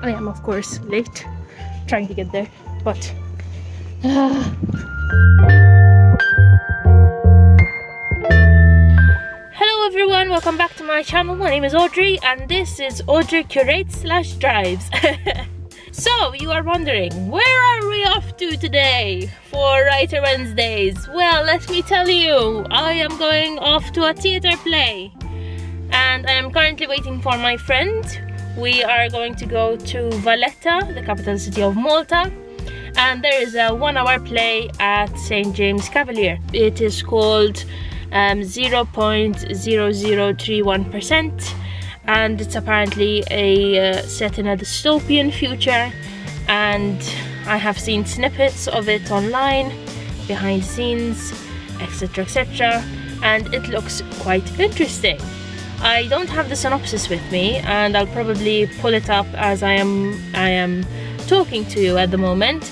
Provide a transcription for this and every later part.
I am of course late trying to get there, but Hello everyone, welcome back to my channel. My name is Audrey and this is Audrey Curates / Drives. So you are wondering, where are we off to today for Writer Wednesdays? Well, let me tell you, I am going off to a theatre play and I am currently waiting for my friend. We are going to go to Valletta, the capital city of Malta, and there is a 1-hour play at St. James Cavalier. It is called 0.0031%, and it's apparently set in a dystopian future, and I have seen snippets of it online, behind the scenes, etc, etc, and it looks quite interesting. I don't have the synopsis with me and I'll probably pull it up as I am talking to you at the moment.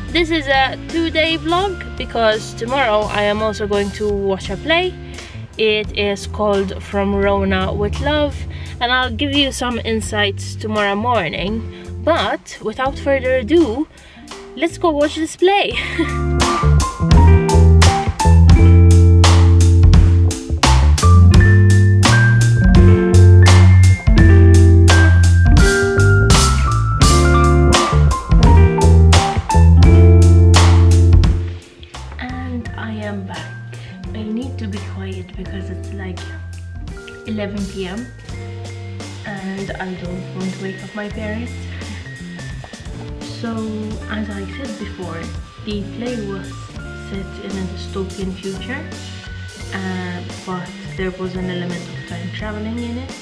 This is a 2-day vlog because tomorrow I am also going to watch a play. It is called From Rona with Love, and I'll give you some insights tomorrow morning. But without further ado, let's go watch this play. And I am back. I need to be quiet because it's like 11 p.m. and I don't want to wake up my parents. So, as I said before, the play was set in a dystopian future, but there was an element of time traveling in it,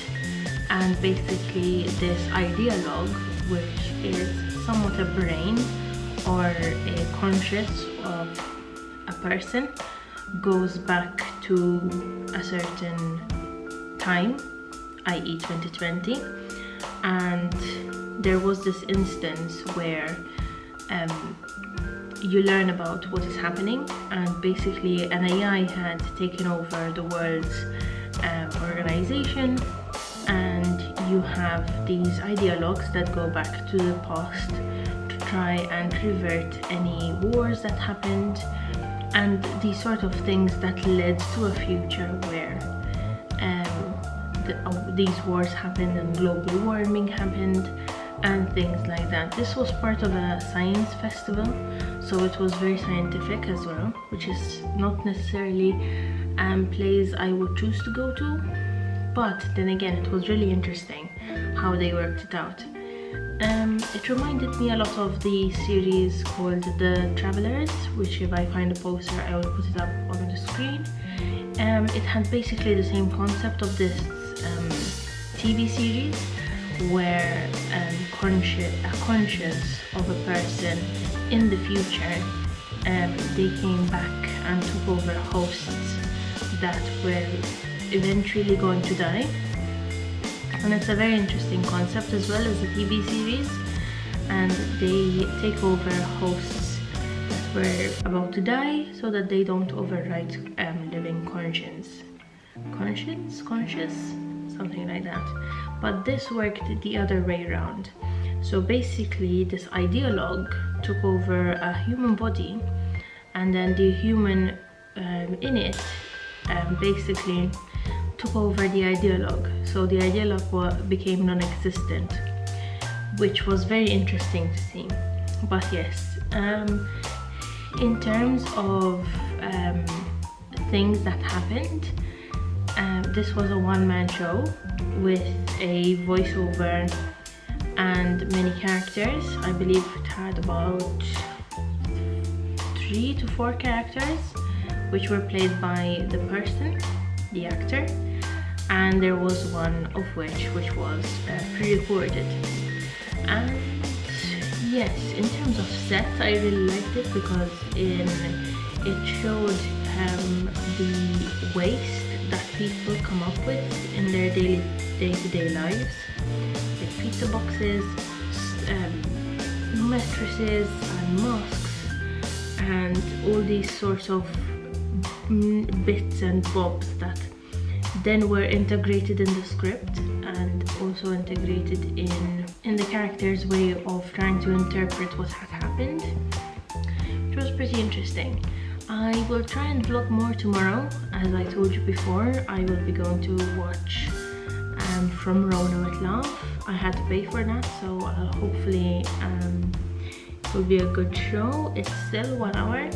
and basically this ideologue, which is somewhat a brain or a conscious of a person, goes back to a certain time, i.e. 2020, and there was this instance where you learn about what is happening, and basically an AI had taken over the world's organization, and you have these ideologues that go back to the past to try and revert any wars that happened, and these sort of things that led to a future where these wars happened and global warming happened and things like that. This was part of a science festival, so it was very scientific as well, which is not necessarily plays I would choose to go to, but then again it was really interesting how they worked it out. It reminded me a lot of the series called The Travelers, which if I find a poster I will put it up on the screen. It had basically the same concept of this TV series where a conscious of a person in the future, they came back and took over hosts that were eventually going to die. And it's a very interesting concept as well as a TV series, and they take over hosts that were about to die so that they don't overwrite living conscious, something like that. But this worked the other way around. So basically this ideologue took over a human body, and then the human in it basically took over the ideologue. So the ideologue became non-existent, which was very interesting to see. But yes, in terms of things that happened, this was a one-man show with a voiceover and many characters. I believe it had about 3 to 4 characters, which were played by the person, the actor, and there was one of which was pre-recorded. And yes, in terms of set, I really liked it because it showed the waste that people come up with in their day-to-day lives, like pizza boxes, mattresses and masks, and all these sorts of bits and bobs that then were integrated in the script, and also integrated in the character's way of trying to interpret what had happened. It was pretty interesting. I will try and vlog more tomorrow. As I told you before, I will be going to watch From Rona with Love. I had to pay for that, so hopefully it will be a good show. It's still 1 hour.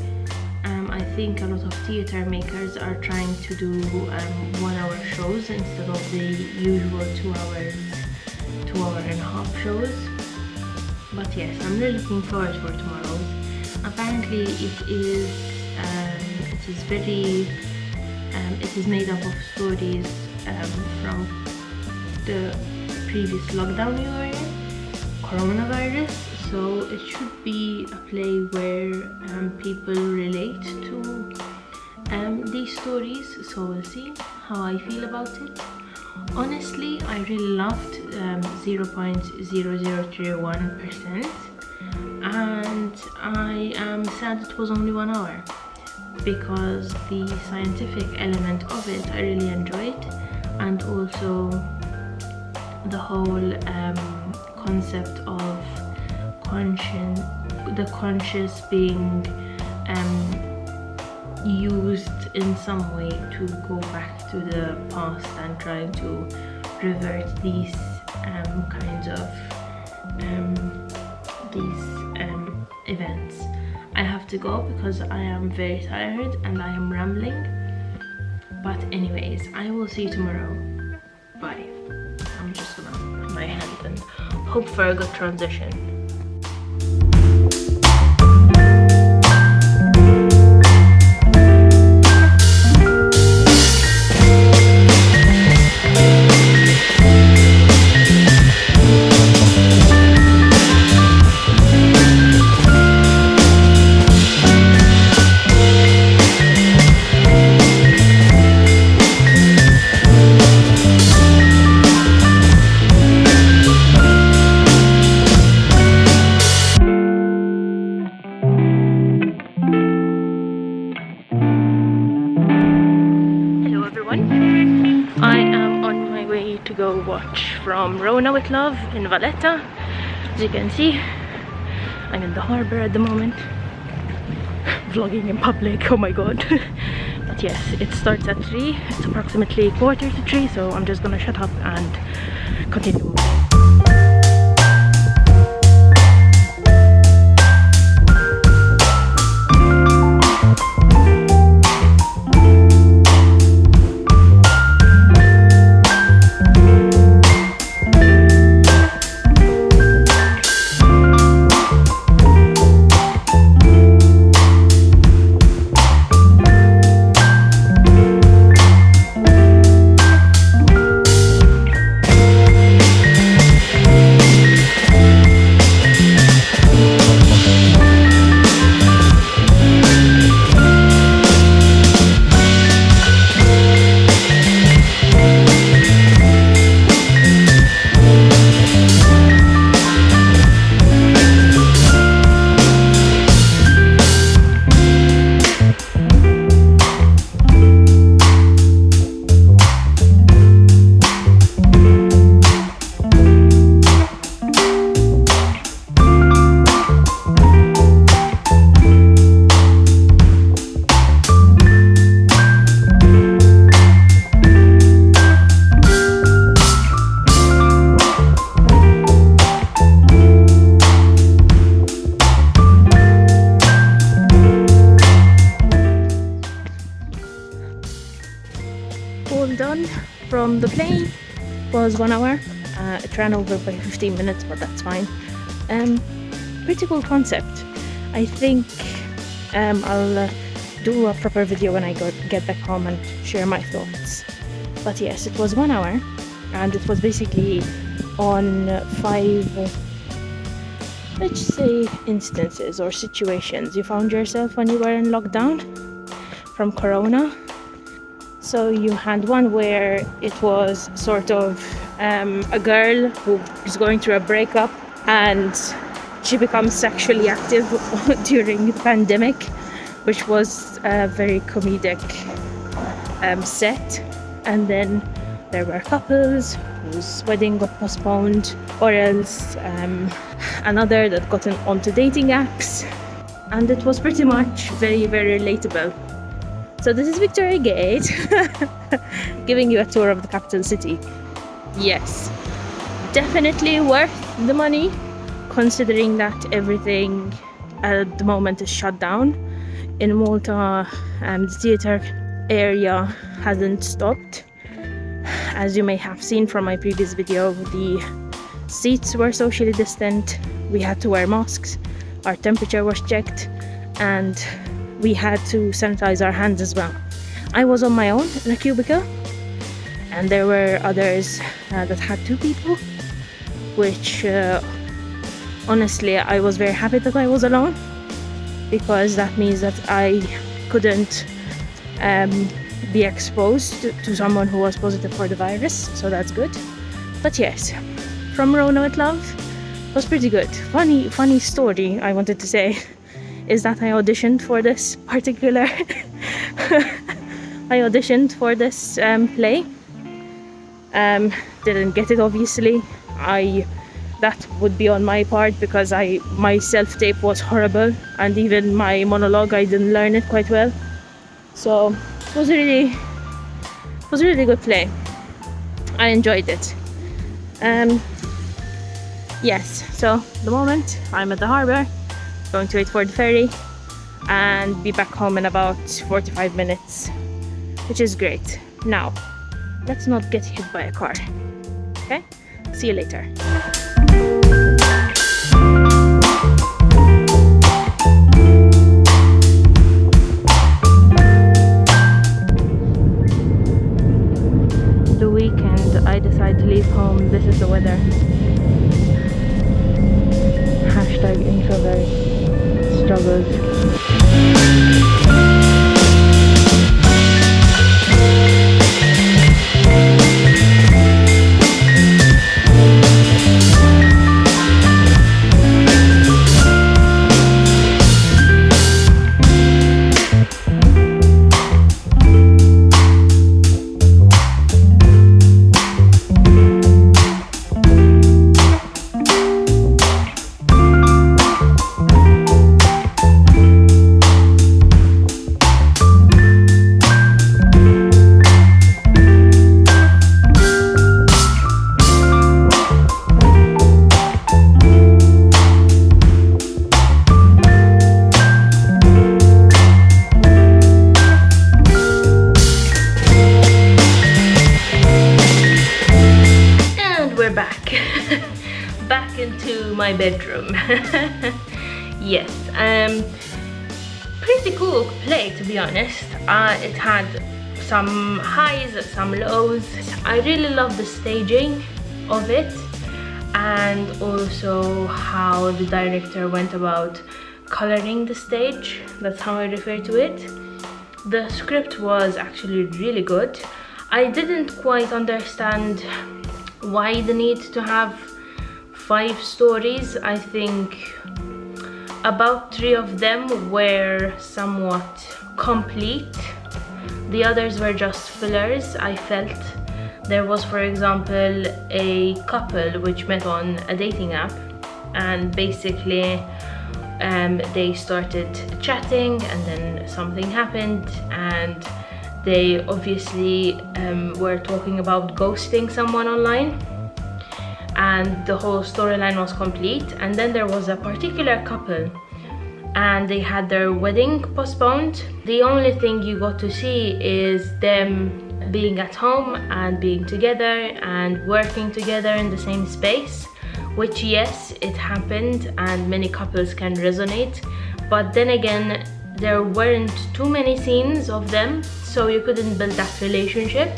I think a lot of theatre makers are trying to do 1 hour shows instead of the usual 2 hours, 2 hour and a half shows. But yes, I'm really looking forward for tomorrow's. Apparently it is made up of stories from the previous lockdown we were in, coronavirus. So it should be a play where people relate to these stories. So we'll see how I feel about it. Honestly, I really loved 0.0031%, and I am sad it was only 1 hour, because the scientific element of it I really enjoyed, and also the whole concept of the conscious being used in some way to go back to the past and trying to revert these kinds of events. I have to go because I am very tired and I am rambling. But anyways, I will see you tomorrow. Bye. I'm just gonna put my hand and hope for a good transition. I am on my way to go watch From Rona with Love in Valletta. As you can see, I'm in the harbour at the moment, vlogging in public, oh my god. But yes, it starts at 3, it's approximately 2:45, so I'm just gonna shut up and continue. All done from the plane. Was 1 hour. It ran over by 15 minutes, but that's fine. Pretty cool concept. I think I'll do a proper video when I get back home and share my thoughts. But yes, it was 1 hour, and it was basically on 5, let's say, instances or situations you found yourself when you were in lockdown from Corona. So you had one where it was sort of a girl who is going through a breakup and she becomes sexually active during the pandemic, which was a very comedic set. And then there were couples whose wedding got postponed, or else another that got onto dating apps, and it was pretty much very, very relatable. So this is Victoria Gate, giving you a tour of the capital city. Yes, definitely worth the money, considering that everything at the moment is shut down. In Malta, the theatre area hasn't stopped. As you may have seen from my previous video, the seats were socially distant, we had to wear masks, our temperature was checked, and we had to sanitize our hands as well. I was on my own in a cubicle, and there were others that had 2 people, which honestly I was very happy that I was alone, because that means that I couldn't be exposed to someone who was positive for the virus, so that's good. But yes, From Rona with love was pretty good. Funny story I wanted to say is that I auditioned for this particular play. Didn't get it, obviously. That would be on my part, because my self-tape was horrible, and even my monologue I didn't learn it quite well. So it was a really good play. I enjoyed it. Yes, so at the moment I'm at the harbour, going to wait for the ferry and be back home in about 45 minutes, which is great. Now, let's not get hit by a car. Okay? See you later. The weekend I decide to leave home, this is the weather. Hashtag introvert struggles. Back into my bedroom. Yes, pretty cool play, to be honest. It had some highs, some lows. I really love the staging of it, and also how the director went about coloring the stage. That's how I refer to it. The script was actually really good. I didn't quite understand why the need to have 5 stories. I think about 3 of them were somewhat complete. The others were just fillers. I felt there was, for example, a couple which met on a dating app, and basically they started chatting, and then something happened, and they obviously were talking about ghosting someone online, and the whole storyline was complete. And then there was a particular couple, and they had their wedding postponed. The only thing you got to see is them being at home and being together and working together in the same space, which, yes, it happened and many couples can resonate, but then again there weren't too many scenes of them, so you couldn't build that relationship.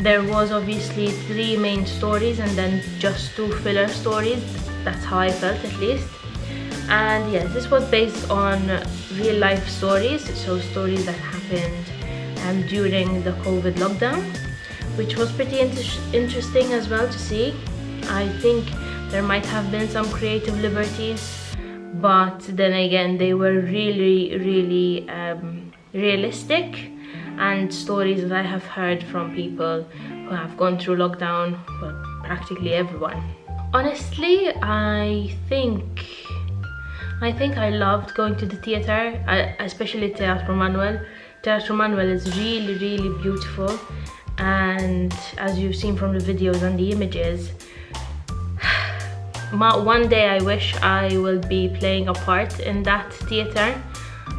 There was obviously 3 main stories and then just 2 filler stories. That's how I felt, at least. And yes, this was based on real life stories, so stories that happened during the COVID lockdown, which was pretty interesting as well to see. I think there might have been some creative liberties, but then again they were really realistic, and stories that I have heard from people who have gone through lockdown, well, practically everyone. Honestly, I think I loved going to the theatre, especially Teatro Manuel. Teatro Manuel is really, really beautiful, and as you've seen from the videos and the images, one day I wish I will be playing a part in that theatre.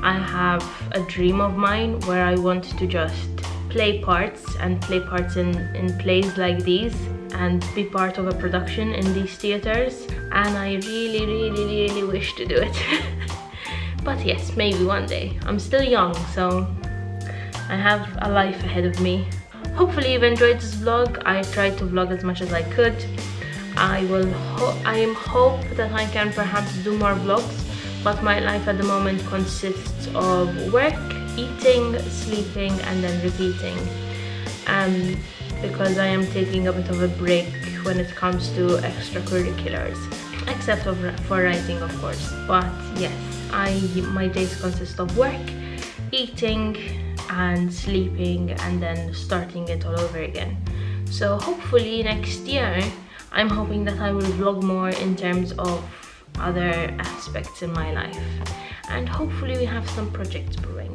I have a dream of mine where I want to just play parts in plays like these and be part of a production in these theatres, and I really, really, really wish to do it. But yes, maybe one day. I'm still young, so I have a life ahead of me. Hopefully you've enjoyed this vlog. I tried to vlog as much as I could. I hope that I can perhaps do more vlogs, but my life at the moment consists of work, eating, sleeping, and then repeating. Because I am taking a bit of a break when it comes to extracurriculars, except for writing, of course. But yes, my days consist of work, eating, and sleeping, and then starting it all over again. So hopefully next year, I'm hoping that I will vlog more in terms of other aspects in my life, and hopefully we have some projects brewing.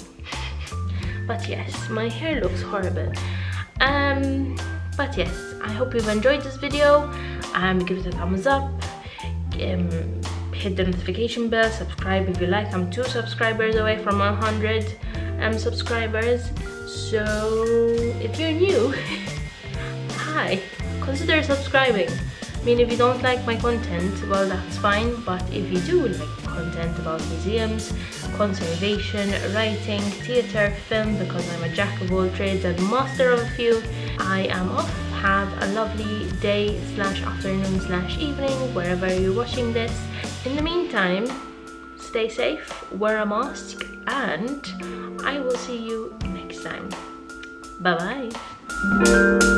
But yes, my hair looks horrible. But yes, I hope you've enjoyed this video. Give it a thumbs up, hit the notification bell, subscribe if you like. I'm 2 subscribers away from 100 subscribers, so if you're new, hi, consider subscribing. I mean, if you don't like my content, well, that's fine, but if you do like content about museums, conservation, writing, theatre, film, because I'm a jack of all trades and master of a few, I am off. Have a lovely day / afternoon / evening, wherever you're watching this. In the meantime, stay safe, wear a mask, and I will see you next time. Bye bye.